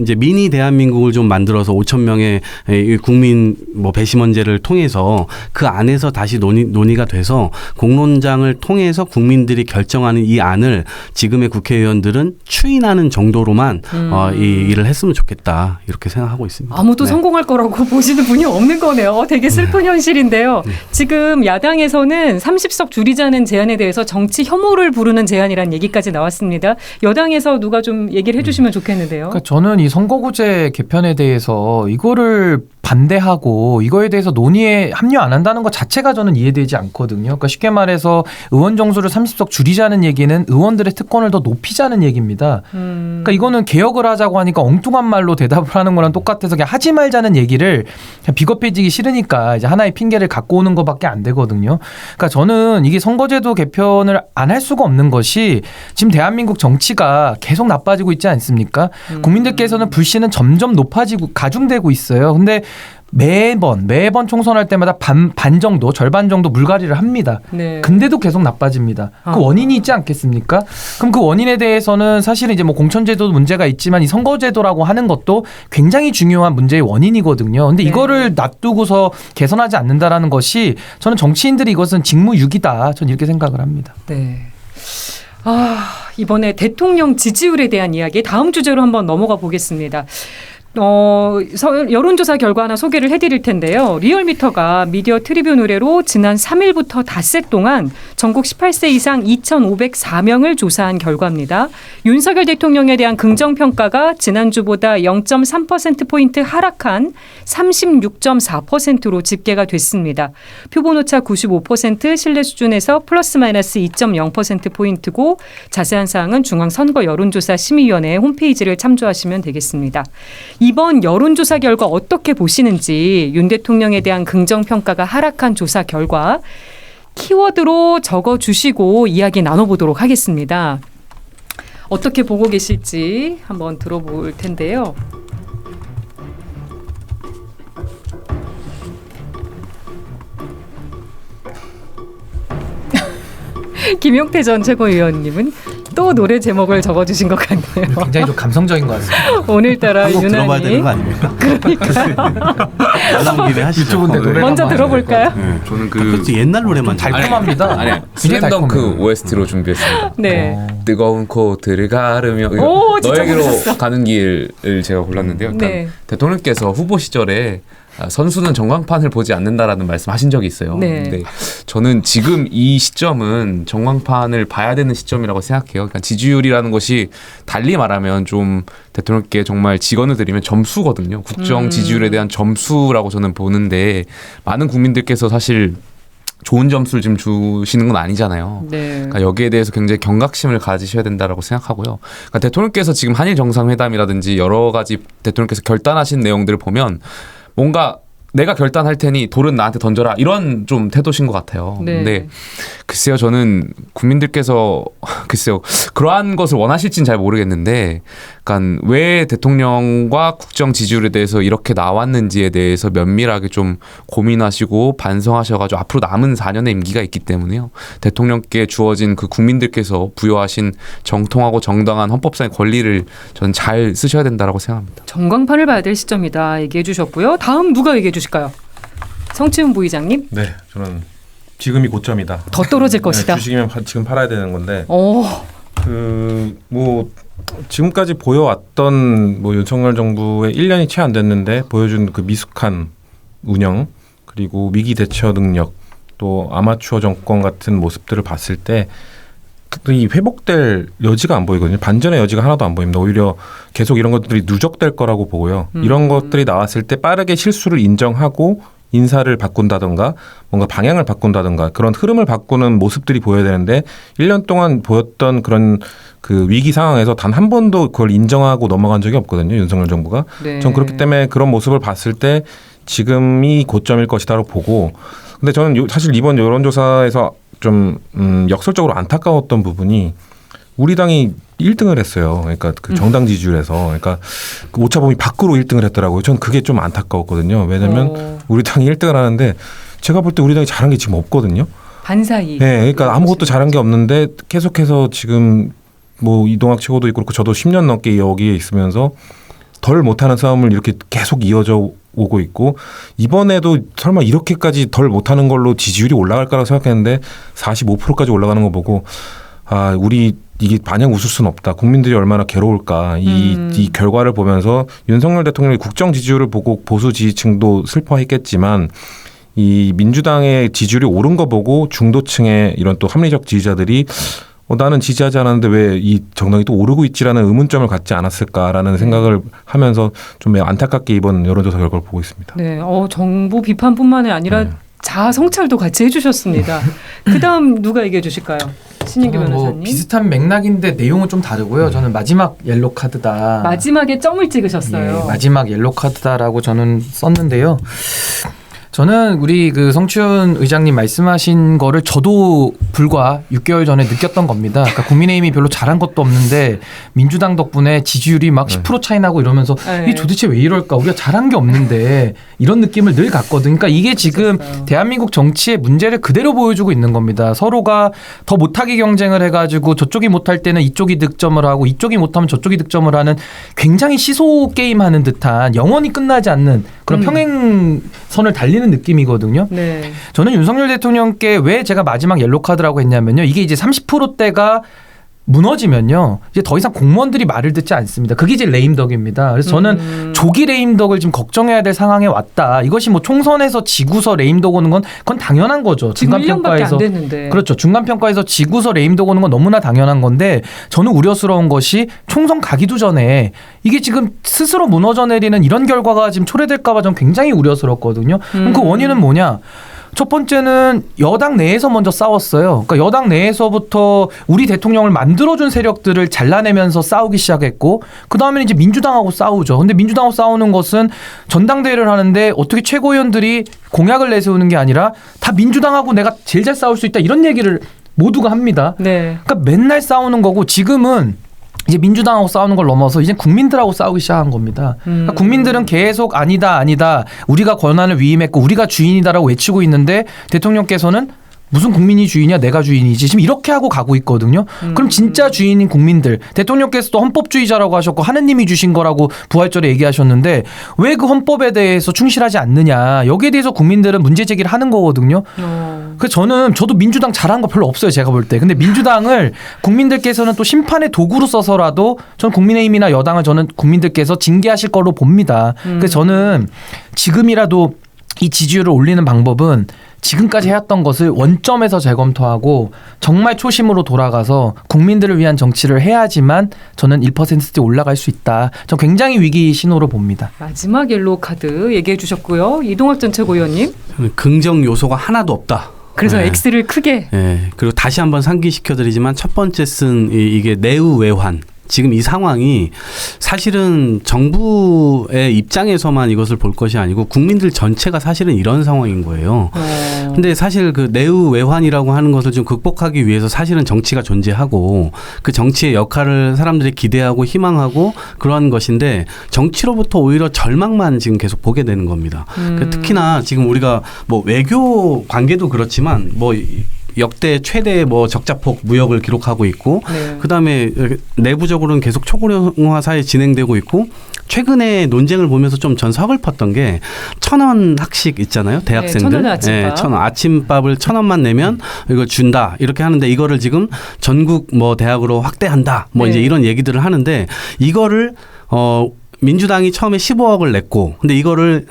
E: 이제 미니 대한민국을 좀 만들어서 5천 명의 국민 배심원제를 통해서 그 안에서 다시 논의가 돼서 공론장을 통해서 국민들이 결정하는 이 안을 지금의 국회의원들은 추인하는 정도로만 이 일을 했으면 좋겠다 이렇게 생각하고 있습니다.
B: 아무도 성공할 거라고 보시는 분이 없는 거네요. 되게 슬픈 현실인데요. 지금 야당에서는 30석 줄이자는 제안에 대해서 정치 혐오를 부르는 제안이라는 얘기까지 나왔습니다. 여당에서 누가 좀 얘기를 해주시면 좋겠는데요.
D: 그러니까 저는 이 선거구제 개편에 대해서 이거를 반대하고 이거에 대해서 논의에 합류 안 한다는 것 자체가 저는 이해되지 않거든요. 그러니까 쉽게 말해서 의원 정수를 30석 줄이자는 얘기는 의원들의 특권을 더 높이자는 얘기입니다. 그러니까 이거는 개혁을 하자고 하니까 엉뚱한 말로 대답을 하는 거랑 똑같아서 그냥 하지 말자는 얘기를 그냥 비겁해지기 싫으니까 이제 하나의 핑계를 갖고 오는 것밖에 안 되거든요. 그러니까 저는 이게 선거제도 개편을 안 할 수가 없는 것이 지금 대한민국 정치가 계속 나빠지고 있지 않습니까? 국민들께서는 불신은 점점 높아지고 가중되고 있어요. 근데 매번 총선할 때마다 반 정도, 절반 정도 물갈이를 합니다.
B: 네.
D: 근데도 계속 나빠집니다. 그 원인이 있지 않겠습니까? 그럼 그 원인에 대해서는 사실은 이제 뭐 공천제도 문제가 있지만 이 선거제도라고 하는 것도 굉장히 중요한 문제의 원인이거든요. 근데
B: 네.
D: 이거를 놔두고서 개선하지 않는다라는 것이 저는 정치인들이 이것은 직무유기다. 저는 이렇게 생각을 합니다.
B: 네. 이번에 대통령 지지율에 대한 이야기 다음 주제로 한번 넘어가 보겠습니다. 여론조사 결과 하나 소개를 해드릴 텐데요. 리얼미터가 미디어 트리뷴 의뢰로 지난 3일부터 닷새 동안 전국 18세 이상 2,504명을 조사한 결과입니다. 윤석열 대통령에 대한 긍정평가가 지난주보다 0.3%포인트 하락한 36.4%로 집계가 됐습니다. 표본오차 95%, 신뢰 수준에서 플러스 마이너스 2.0%포인트고 자세한 사항은 중앙선거여론조사 심의위원회 홈페이지를 참조하시면 되겠습니다. 이번 여론조사 결과 어떻게 보시는지 윤 대통령에 대한 긍정평가가 하락한 조사 결과 키워드로 적어주시고 이야기 나눠보도록 하겠습니다. 어떻게 보고 계실지 한번 들어볼 텐데요. 김용태 전 최고위원님은 또 노래 제목을 적어주신 것 같네요.
D: 굉장히 좀 감성적인 것 같습니다.
B: 오늘따라
E: 한곡 들어봐야 되는
B: 유난히
E: 거 아닙니까? 날라온 김에 하시죠.
D: 유튜브인데 노래가
B: 먼저
D: 많아요.
B: 들어볼까요?
E: 네.
C: 저는
E: 그것도 옛날 노래만 잘
D: 달콤합니다.
C: 아니
D: 굉장히
C: 슬램덩크
D: 달콤해요.
C: OST로 준비했습니다.
B: 네.
C: 뜨거운 코트를 가르며
B: 오, 진짜
C: 너에게로
B: 멋있었어.
C: 가는 길을 제가 골랐는데요. 그러니까
B: 네.
C: 대통령께서 후보 시절에 선수는 전광판을 보지 않는다라는 말씀하신 적이 있어요.
B: 네.
C: 근데 저는 지금 이 시점은 전광판을 봐야 되는 시점이라고 생각해요. 그러니까 지지율이라는 것이 달리 말하면 좀 대통령께 정말 직언을 드리면 점수거든요. 국정 지지율에 대한 점수라고 저는 보는데 많은 국민들께서 사실 좋은 점수를 지금 주시는 건 아니잖아요.
B: 네.
C: 그러니까 여기에 대해서 굉장히 경각심을 가지셔야 된다라고 생각하고요. 그러니까 대통령께서 지금 한일 정상회담이라든지 여러 가지 대통령께서 결단하신 내용들을 보면 뭔가 내가 결단할 테니 돌은 나한테 던져라 이런 좀 태도신 것 같아요.
B: 네.
C: 근데 글쎄요, 저는 국민들께서 글쎄요 그러한 것을 원하실진 잘 모르겠는데, 그러니까 왜 대통령과 국정 지지율에 대해서 이렇게 나왔는지에 대해서 면밀하게 좀 고민하시고 반성하셔가지고 앞으로 남은 4년의 임기가 있기 때문에요. 대통령께 주어진 그 국민들께서 부여하신 정통하고 정당한 헌법상의 권리를 저는 잘 쓰셔야 된다라고 생각합니다.
B: 전광판을 봐야 될 시점이다 얘기해 주셨고요. 다음 누가 얘기해 주실까요? 성치훈 부의장님.
F: 네, 저는 지금이 고점이다.
B: 더 떨어질 것이다.
F: 주식이면 지금 팔아야 되는 건데
B: 오.
F: 뭐 지금까지 보여왔던 뭐 윤석열 정부의 1년이 채 안 됐는데 보여준 그 미숙한 운영 그리고 위기 대처 능력 또 아마추어 정권 같은 모습들을 봤을 때 이 회복될 여지가 안 보이거든요. 반전의 여지가 하나도 안 보입니다. 오히려 계속 이런 것들이 누적될 거라고 보고요. 이런 것들이 나왔을 때 빠르게 실수를 인정하고 인사를 바꾼다든가 뭔가 방향을 바꾼다든가 그런 흐름을 바꾸는 모습들이 보여야 되는데 1년 동안 보였던 그런 그 위기 상황에서 단 한 번도 그걸 인정하고 넘어간 적이 없거든요. 윤석열 정부가.
B: 네.
F: 전 그렇기 때문에 그런 모습을 봤을 때 지금이 고점일 것이다라고 보고, 근데 저는 사실 이번 여론조사에서 좀 역설적으로 안타까웠던 부분이 우리 당이 1등을 했어요. 그러니까 그 정당 지지율에서, 그러니까 그 오차범위 밖으로 1등을 했더라고요. 저는 그게 좀 안타까웠거든요. 왜냐하면 우리 당이 1등을 하는데 제가 볼 때 우리 당이 잘한 게 지금 없거든요.
B: 반사이.
F: 네, 그러니까 아무것도 잘한 게 없는데 계속해서 지금 뭐 이동학 최고도 있고 그렇고 저도 10년 넘게 여기에 있으면서 덜 못하는 싸움을 이렇게 계속 이어져 오고 있고, 이번에도 설마 이렇게까지 덜 못하는 걸로 지지율이 올라갈 거라고 생각했는데 45%까지 올라가는 거 보고 아, 우리 이게 마냥 웃을 수는 없다. 국민들이 얼마나 괴로울까. 이 결과를 보면서 윤석열 대통령의 국정 지지율을 보고 보수 지지층도 슬퍼했겠지만 이 민주당의 지지율이 오른 거 보고 중도층의 이런 또 합리적 지지자들이 나는 지지하지 않았는데 왜 이 정당이 또 오르고 있지라는 의문점을 갖지 않았을까라는 생각을 하면서 좀 안타깝게 이번 여론조사 결과를 보고 있습니다.
B: 네, 정부 비판뿐만이 아니라 자아 성찰도 같이 해주셨습니다. 그다음 누가 얘기해 주실까요? 신인규 변호사님.
D: 뭐 비슷한 맥락인데 내용은 좀 다르고요. 저는 마지막 옐로 카드다.
B: 마지막에 점을 찍으셨어요.
D: 예, 마지막 옐로 카드다라고 저는 썼는데요. 저는 우리 그 성춘 의장님 말씀하신 거를 저도 불과 6개월 전에 느꼈던 겁니다. 그러니까 국민의힘이 별로 잘한 것도 없는데 민주당 덕분에 지지율이 막 10% 차이 나고 이러면서
B: 네.
D: 이게 도대체 왜 이럴까? 우리가 잘한 게 없는데 이런 느낌을 늘 갖거든요. 그러니까 이게 지금 대한민국 정치의 문제를 그대로 보여주고 있는 겁니다. 서로가 더 못하게 경쟁을 해가지고 저쪽이 못할 때는 이쪽이 득점을 하고 이쪽이 못하면 저쪽이 득점을 하는 굉장히 시소 게임하는 듯한 영원히 끝나지 않는 그런 평행선을 달리는 느낌이거든요.
B: 네.
D: 저는 윤석열 대통령께 왜 제가 마지막 옐로 카드라고 했냐면요. 이게 이제 30%대가 무너지면요. 이제 더 이상 공무원들이 말을 듣지 않습니다. 그게 이제 레임덕입니다. 그래서 저는 조기 레임덕을 지금 걱정해야 될 상황에 왔다. 이것이 뭐 총선에서 지구서 레임덕 오는 건 그건 당연한 거죠.
B: 지금 1년밖에 안 됐는데.
D: 그렇죠. 중간평가에서 지구서 레임덕 오는 건 너무나 당연한 건데 저는 우려스러운 것이 총선 가기도 전에 이게 지금 스스로 무너져 내리는 이런 결과가 지금 초래될까 봐 전 굉장히 우려스럽거든요. 그럼 그 원인은 뭐냐? 첫 번째는 여당 내에서 먼저 싸웠어요. 그러니까 여당 내에서부터 우리 대통령을 만들어준 세력들을 잘라내면서 싸우기 시작했고 그다음에 이제 민주당하고 싸우죠. 근데 민주당하고 싸우는 것은 전당대회를 하는데 어떻게 최고위원들이 공약을 내세우는 게 아니라 다 민주당하고 내가 제일 잘 싸울 수 있다 이런 얘기를 모두가 합니다.
B: 네.
D: 그러니까 맨날 싸우는 거고 지금은 이제 민주당하고 싸우는 걸 넘어서 이제 국민들하고 싸우기 시작한 겁니다. 그러니까 국민들은 계속 아니다 우리가 권한을 위임했고 우리가 주인이다라고 외치고 있는데 대통령께서는 무슨 국민이 주인이야 내가 주인이지 지금 이렇게 하고 가고 있거든요. 그럼 진짜 주인인 국민들 대통령께서도 헌법주의자라고 하셨고 하느님이 주신 거라고 부활절에 얘기하셨는데 왜 그 헌법에 대해서 충실하지 않느냐 여기에 대해서 국민들은 문제 제기를 하는 거거든요. 그래서 저도 민주당 잘한 거 별로 없어요 제가 볼 때. 근데 민주당을 국민들께서는 또 심판의 도구로 써서라도 전 국민의힘이나 여당을 저는 국민들께서 징계하실 걸로 봅니다. 그래서 저는 지금이라도 이 지지율을 올리는 방법은 지금까지 해왔던 것을 원점에서 재검토하고 정말 초심으로 돌아가서 국민들을 위한 정치를 해야지만 저는 1%대 올라갈 수 있다. 전 굉장히 위기 신호로 봅니다.
B: 마지막 옐로우 카드 얘기해 주셨고요. 이동학 전 최고위원님.
E: 긍정 요소가 하나도 없다.
B: 그래서
E: 네.
B: X를 크게.
E: 네. 그리고 다시 한번 상기시켜드리지만 첫 번째 쓴 이게 내후 외환. 지금 이 상황이 사실은 정부의 입장에서만 이것을 볼 것이 아니고 국민들 전체가 사실은 이런 상황인 거예요. 근데 사실 그 내후 외환이라고 하는 것을 좀 극복하기 위해서 사실은 정치가 존재하고 그 정치의 역할을 사람들이 기대하고 희망하고 그러한 것인데 정치로부터 오히려 절망만 지금 계속 보게 되는 겁니다. 특히나 지금 우리가 뭐 외교 관계도 그렇지만 뭐 역대 최대 뭐 적자폭 무역을 기록하고 있고
B: 네.
E: 그다음에 내부적으로는 계속 초고령화 사회 진행되고 있고 최근에 논쟁을 보면서 좀 전 서글펐던 게 1,000원 학식 있잖아요. 대학생들.
B: 네, 1,000원의 아침밥.
E: 1,000원 아침밥을 1,000원만 내면 이걸 준다. 이렇게 하는데 이거를 지금 전국 뭐 대학으로 확대한다. 뭐
B: 네.
E: 이제 이런 얘기들을 하는데 이거를 민주당이 처음에 15억을 냈고 근데 이거를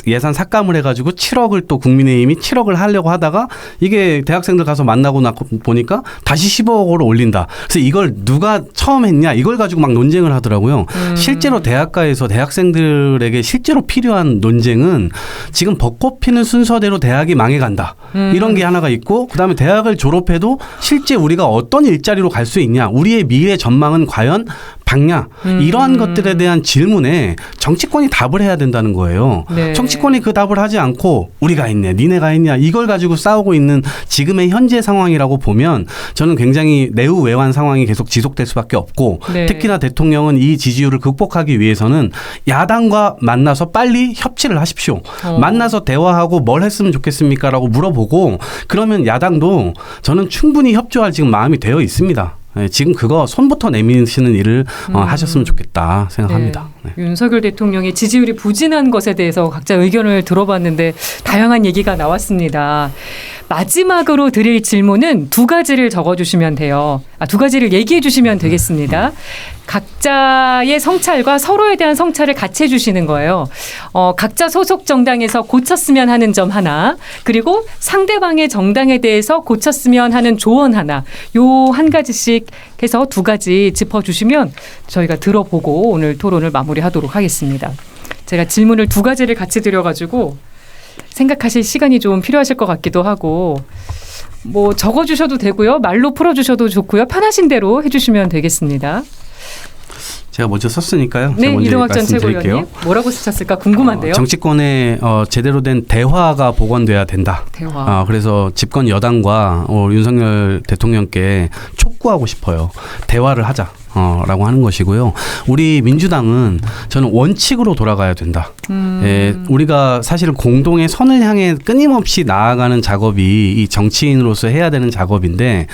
E: 예산 삭감을 해가지고 7억을 또 국민의힘이 7억을 하려고 하다가 이게 대학생들 가서 만나고 보니까 다시 15억으로 올린다. 그래서 이걸 누가 처음 했냐 이걸 가지고 막 논쟁을 하더라고요. 실제로 대학가에서 대학생들에게 실제로 필요한 논쟁은 지금 벚꽃 피는 순서대로 대학이 망해간다. 이런 게 하나가 있고 그다음에 대학을 졸업해도 실제 우리가 어떤 일자리로 갈 수 있냐 우리의 미래 전망은 과연 밝냐 이러한 것들에 대한 질문에 정치권이 답을 해야 된다는 거예요.
B: 네.
E: 정치권이 그 답을 하지 않고 우리가 했냐 니네가 했냐 이걸 가지고 싸우고 있는 지금의 현재 상황이라고 보면 저는 굉장히 내후 외환 상황이 계속 지속될 수밖에 없고
B: 네.
E: 특히나 대통령은 이 지지율을 극복하기 위해서는 야당과 만나서 빨리 협치를 하십시오. 만나서 대화하고 뭘 했으면 좋겠습니까? 라고 물어보고 그러면 야당도 저는 충분히 협조할 지금 마음이 되어 있습니다. 네, 지금 그거 손부터 내미시는 일을 하셨으면 좋겠다 생각합니다.
B: 네. 윤석열 대통령의 지지율이 부진한 것에 대해서 각자 의견을 들어봤는데 다양한 얘기가 나왔습니다. 마지막으로 드릴 질문은 두 가지를 적어주시면 돼요. 두 가지를 얘기해 주시면 되겠습니다. 각자의 성찰과 서로에 대한 성찰을 같이 해주시는 거예요. 각자 소속 정당에서 고쳤으면 하는 점 하나, 그리고 상대방의 정당에 대해서 고쳤으면 하는 조언 하나, 요 한 가지씩 해서 두 가지 짚어주시면 저희가 들어보고 오늘 토론을 마무리하도록 하겠습니다. 제가 질문을 두 가지를 같이 드려가지고 생각하실 시간이 좀 필요하실 것 같기도 하고 뭐 적어주셔도 되고요. 말로 풀어주셔도 좋고요. 편하신 대로 해주시면 되겠습니다.
E: 제가 먼저 썼으니까요.
B: 네,
E: 제가 먼저
B: 이동학 전
E: 말씀드릴게요.
B: 최고위원님 뭐라고 쓰셨을까 궁금한데요.
E: 정치권에 제대로 된 대화가 복원돼야 된다.
B: 대화.
E: 그래서 집권 여당과 윤석열 대통령께 촉구하고 싶어요. 대화를 하자. 라고 하는 것이고요. 우리 민주당은 저는 원칙으로 돌아가야 된다. 우리가 사실 공동의 선을 향해 끊임없이 나아가는 작업이 이 정치인으로서 해야 되는 작업인데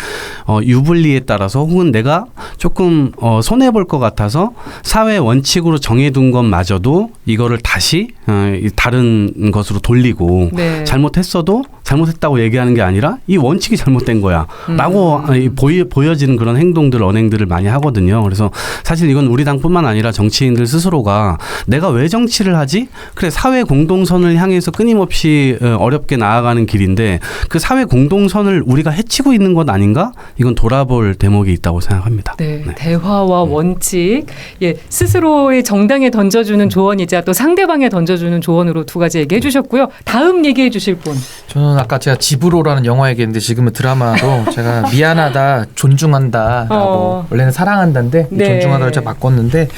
E: 유불리에 따라서 혹은 내가 조금 손해볼 것 같아서 사회 원칙으로 정해둔 것마저도 이거를 다시 다른 것으로 돌리고
B: 네.
E: 잘못했어도 잘못했다고 얘기하는 게 아니라 이 원칙이 잘못된 거야 라고 보여지는 그런 행동들 언행들을 많이 하거든요. 그래서 사실 이건 우리 당뿐만 아니라 정치인들 스스로가 내가 왜 정치를 하지? 그래 사회 공동선을 향해서 끊임없이 어렵게 나아가는 길인데 그 사회 공동선을 우리가 해치고 있는 것 아닌가? 이건 돌아볼 대목이 있다고 생각합니다.
B: 네, 대화와 원칙, 스스로의 정당에 던져주는 조언이자 또 상대방에 던져주는 조언으로 두 가지 얘기해 주셨고요. 다음 얘기해 주실 분.
D: 저는 아까 제가 집으로라는 영화 얘기했는데 지금은 드라마로 제가 미안하다, 존중한다라고 원래는 사랑한다인데
B: 네.
D: 존중하다를 제가 바꿨는데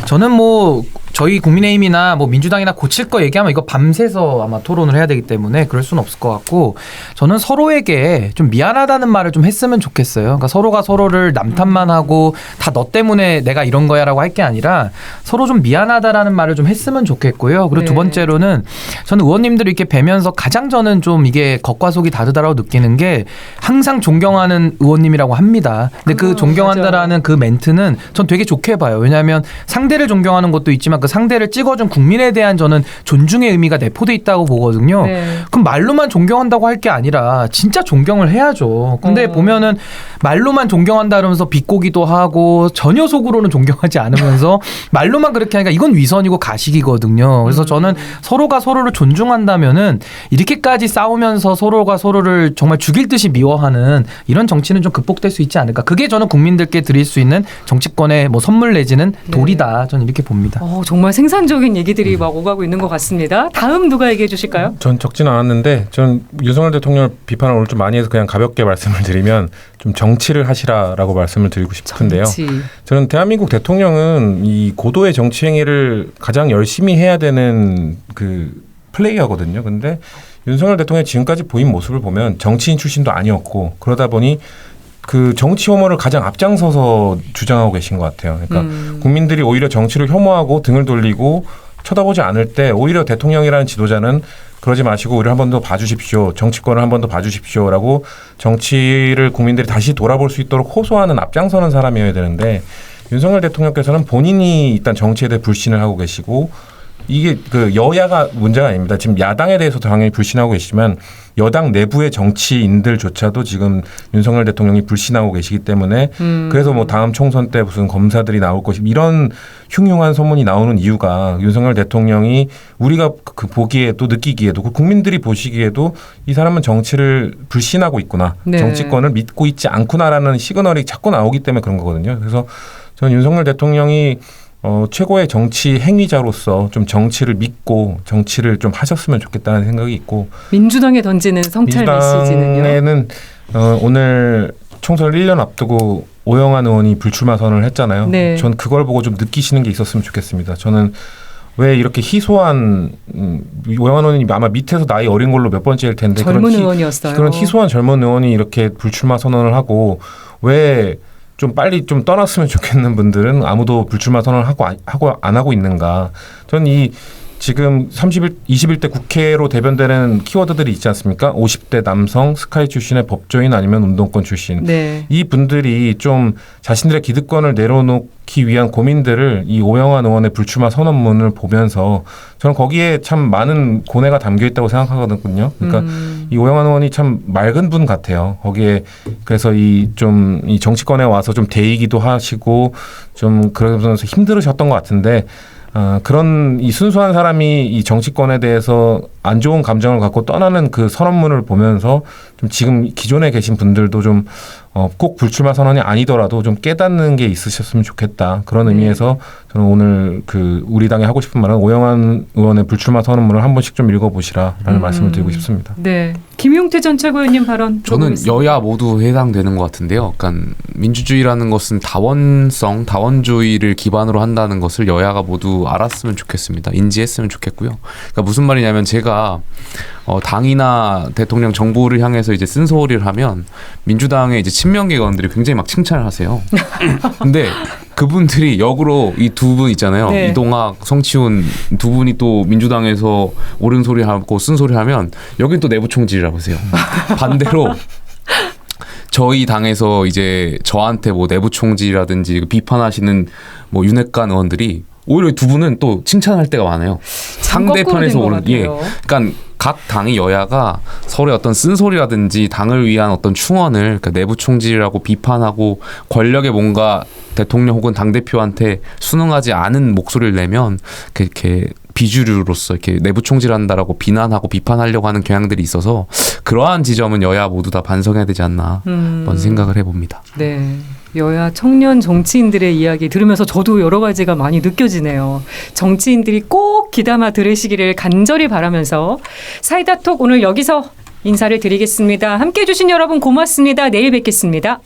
D: 저는 뭐 저희 국민의힘이나 뭐 민주당이나 고칠 거 얘기하면 이거 밤새서 아마 토론을 해야 되기 때문에 그럴 수는 없을 것 같고 저는 서로에게 좀 미안하다는 말을 좀 했으면 좋겠어요. 그러니까 서로가 서로를 남탓만 하고 다 너 때문에 내가 이런 거야라고 할 게 아니라 서로 좀 미안하다라는 말을 좀 했으면 좋겠고요. 그리고 두 번째로는 저는 의원님들이 이렇게 뵈면서 가장 저는 좀 이게 겉과 속이 다르다라고 느끼는 게 항상 존경하는 의원님이라고 합니다. 근데 그 존경한다라는 그 멘트는 전 되게 좋게 봐요. 왜냐하면 상대를 존경하는 것도 있지만 그 상대를 찍어준 국민에 대한 저는 존중의 의미가 내포돼 있다고 보거든요.
B: 네.
D: 그럼 말로만 존경한다고 할 게 아니라 진짜 존경을 해야죠. 근데 보면은 말로만 존경한다 그러면서 비꼬기도 하고 전혀 속으로는 존경하지 않으면서 말로만 그렇게 하니까 이건 위선이고 가식이거든요. 그래서 저는 서로가 서로를 존중한다면은 이렇게까지 싸우면서 서로가 서로를 정말 죽일 듯이 미워하는 이런 정치는 좀 극복될 수 있지 않을까. 그게 저는 국민들께 드릴 수 있는 정치권의 뭐 선물 내지는 도리다. 저는 이렇게 봅니다.
B: 정말 생산적인 얘기들이 막 오가고 있는 것 같습니다. 다음 누가 얘기해 주실까요?
F: 전 적진 않았는데 전 윤석열 대통령 비판을 오늘 좀 많이 해서 그냥 가볍게 말씀을 드리면 좀 정치를 하시라라고 말씀을 드리고 싶은데요.
B: 정치.
F: 저는 대한민국 대통령은 이 고도의 정치 행위를 가장 열심히 해야 되는 그 플레이어거든요. 근데 윤석열 대통령이 지금까지 보인 모습을 보면 정치인 출신도 아니었고 그러다 보니 그 정치 혐오를 가장 앞장서서 주장하고 계신 것 같아요. 그러니까 국민들이 오히려 정치를 혐오하고 등을 돌리고 쳐다보지 않을 때 오히려 대통령이라는 지도자는 그러지 마시고 우리를 한 번 더 봐주십시오. 정치권을 한 번 더 봐주십시오라고 정치를 국민들이 다시 돌아볼 수 있도록 호소하는 앞장서는 사람이어야 되는데 윤석열 대통령께서는 본인이 일단 정치에 대해 불신을 하고 계시고 이게 그 여야가 문제가 아닙니다. 지금 야당에 대해서 당연히 불신하고 계시지만 여당 내부의 정치인들조차도 지금 윤석열 대통령이 불신하고 계시기 때문에 그래서 뭐 다음 총선 때 무슨 검사들이 나올 것이 이런 흉흉한 소문이 나오는 이유가 윤석열 대통령이 우리가 그 보기에도 느끼기에도 국민들이 보시기에도 이 사람은 정치를 불신하고 있구나.
B: 네.
F: 정치권을 믿고 있지 않구나라는 시그널이 자꾸 나오기 때문에 그런 거거든요. 그래서 저는 윤석열 대통령이 최고의 정치 행위자로서 좀 정치를 믿고 정치를 좀 하셨으면 좋겠다는 생각이 있고
B: 민주당에 던지는 성찰 메시지는요?
F: 민주당에는 오늘 총선을 1년 앞두고 오영환 의원이 불출마 선언을 했잖아요.
B: 네.
F: 전 그걸 보고 좀 느끼시는 게 있었으면 좋겠습니다. 저는 왜 이렇게 희소한 오영환 의원이 아마 밑에서 나이 어린 걸로 몇 번째일 텐데
B: 젊은 의원이었어요.
F: 그런 희소한 젊은 의원이 이렇게 불출마 선언을 하고 왜 좀 빨리 좀 떠났으면 좋겠는 분들은 아무도 불출마 선언을 하고 안 하고 있는가. 저는 이 지금 21대 국회로 대변되는 키워드들이 있지 않습니까? 50대 남성, 스카이 출신의 법조인 아니면 운동권 출신.
B: 네.
F: 이 분들이 좀 자신들의 기득권을 내려놓기 위한 고민들을 이 오영환 의원의 불출마 선언문을 보면서 저는 거기에 참 많은 고뇌가 담겨 있다고 생각하거든요. 그러니까 이 오영환 의원이 참 맑은 분 같아요. 거기에 그래서 이 정치권에 와서 좀 대이기도 하시고 좀 그러면서 힘들으셨던 것 같은데 그런 이 순수한 사람이 이 정치권에 대해서 안 좋은 감정을 갖고 떠나는 그 선언문을 보면서 좀 지금 기존에 계신 분들도 좀 꼭 불출마 선언이 아니더라도 좀 깨닫는 게 있으셨으면 좋겠다. 그런 의미에서 저는 오늘 그 우리 당이 하고 싶은 말은 오영환 의원의 불출마 선언문을 한 번씩 좀 읽어보시라라는 말씀을 드리고 싶습니다.
B: 네, 김용태 전 최고위원님 발언
C: 저는
B: 들어보겠습니다.
C: 여야 모두 해당되는 것 같은데요. 그러니까 민주주의라는 것은 다원주의를 기반으로 한다는 것을 여야가 모두 알았으면 좋겠습니다. 인지했으면 좋겠고요. 그러니까 무슨 말이냐면 제가 당이나 대통령 정부를 향해서 이제 쓴소리를 하면 민주당의 이제 친명계원들이 굉장히 막 칭찬을 하세요. 근데 그분들이 역으로 이 두 분 있잖아요.
B: 네.
C: 이동학, 성치훈 두 분이 또 민주당에서 옳은 소리 하고 쓴 소리 하면 여긴 또 내부 총질이라고 하세요. 반대로 저희 당에서 이제 저한테 뭐 내부 총질이라든지 비판하시는 뭐 윤핵관 의원들이 오히려 두 분은 또 칭찬할 때가 많아요. 상대편에서 오는 그러니까 각 당의 여야가 서로의 어떤 쓴소리라든지 당을 위한 어떤 충언을 그러니까 내부 총질이라고 비판하고 권력에 뭔가 대통령 혹은 당 대표한테 순응하지 않은 목소리를 내면 이렇게 비주류로서 이렇게 내부 총질한다라고 비난하고 비판하려고 하는 경향들이 있어서 그러한 지점은 여야 모두 다 반성해야 되지 않나 한번 생각을 해봅니다.
B: 네. 여야 청년 정치인들의 이야기 들으면서 저도 여러 가지가 많이 느껴지네요. 정치인들이 꼭 귀담아 들으시기를 간절히 바라면서 사이다톡 오늘 여기서 인사를 드리겠습니다. 함께해 주신 여러분 고맙습니다. 내일 뵙겠습니다.